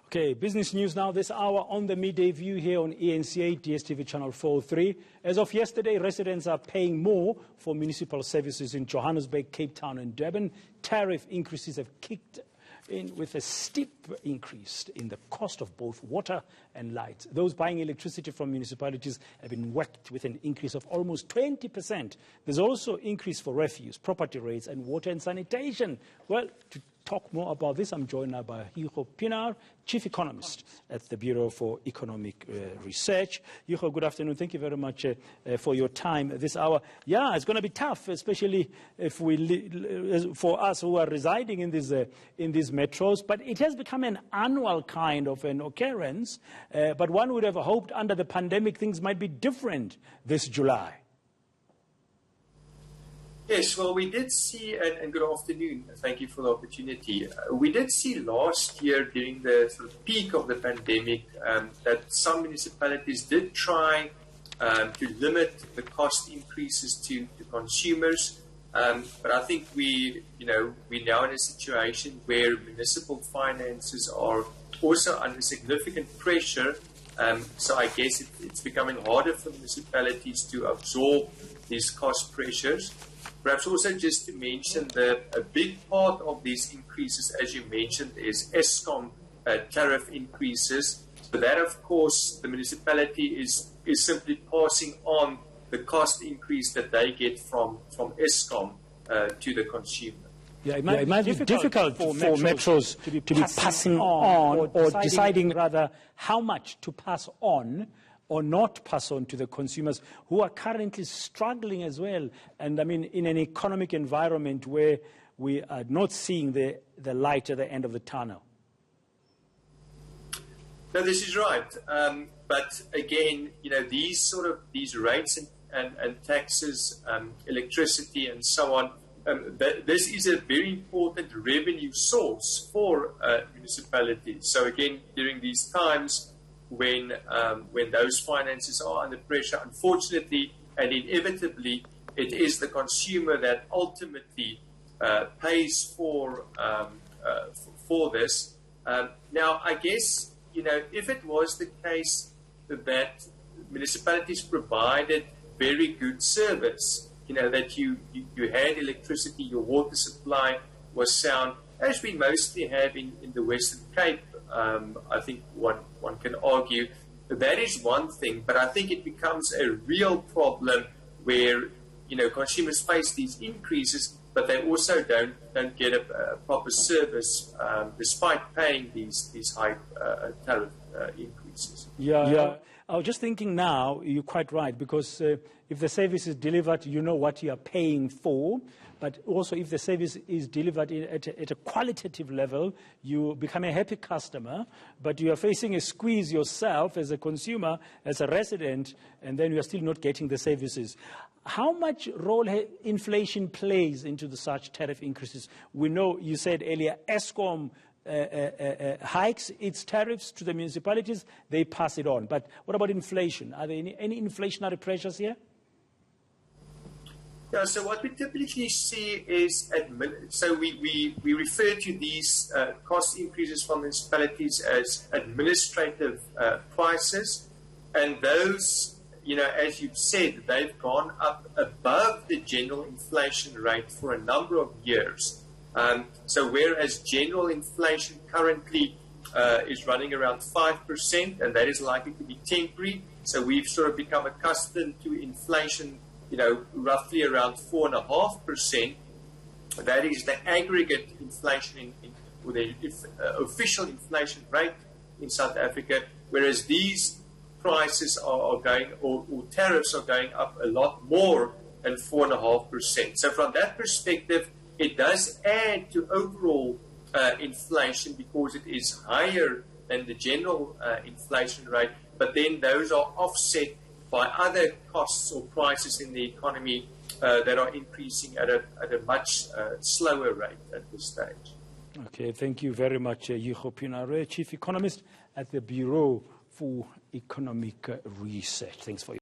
Okay, business news now this hour on the midday view here on eNCA, DSTV channel 43. As of yesterday, residents are paying more for municipal services in Johannesburg, Cape Town and Durban. Tariff increases have kicked in with a steep increase in the cost of both water and light. Those buying electricity from municipalities have been whacked with an increase of almost 20%. There's also increase for refuse, property rates and water and sanitation. Well, to talk more about this, I'm joined now by Hugo Pienaar, Chief Economist at the Bureau for Economic Research. Hugo, good afternoon. Thank you very much for your time this hour. Yeah, it's going to be tough, especially if for us who are residing in these metros. But it has become an annual kind of an occurrence. But one would have hoped under the pandemic things might be different this July. Yes, well, we did see, and good afternoon, thank you for the opportunity. We did see last year during the sort of peak of the pandemic that some municipalities did try to limit the cost increases to consumers. But I think we're now in a situation where municipal finances are also under significant pressure. So I guess it's becoming harder for municipalities to absorb these cost pressures. Perhaps also just to mention that a big part of these increases, as you mentioned, is Eskom tariff increases. So that, of course, the municipality is simply passing on the cost increase that they get from Eskom to the consumer. Yeah, it might be difficult for metros to be passing on or deciding rather how much to pass on or not pass on to the consumers who are currently struggling as well. And I mean, in an economic environment where we are not seeing the light at the end of the tunnel. No, this is right. But again, these rates and taxes, electricity and so on, this is a very important revenue source for municipalities. So again, during these times, when those finances are under pressure, unfortunately and inevitably, it is the consumer that ultimately pays for this. Now, I guess if it was the case that municipalities provided very good service, that you had electricity, your water supply was sound, as we mostly have in the Western Cape. I think one can argue that is one thing, but I think it becomes a real problem where consumers face these increases, but they also don't get a proper service despite paying these high tariff increases. Yeah. I was just thinking now, you're quite right, because if the service is delivered, you know what you are paying for. But also if the service is delivered at a qualitative level, you become a happy customer, but you are facing a squeeze yourself as a consumer, as a resident, and then you are still not getting the services. How much role inflation plays into such tariff increases? We know, you said earlier, Eskom hikes its tariffs to the municipalities, they pass it on. But what about inflation? Are there any inflationary pressures here? Yeah, so what we typically see is, so we refer to these cost increases from municipalities as administrative prices, and those, as you've said, they've gone up above the general inflation rate for a number of years. So whereas general inflation currently is running around 5%, and that is likely to be temporary, so we've sort of become accustomed to inflation roughly around 4.5%. That is the aggregate inflation or the official inflation rate in South Africa, whereas these prices are going, or tariffs are going up a lot more than 4.5%. So from that perspective, it does add to overall inflation because it is higher than the general inflation rate, but then those are offset by other costs or prices in the economy that are increasing at a much slower rate at this stage. Okay, thank you very much, Hugo Pienaar, Chief Economist at the Bureau for Economic Research. Thanks for your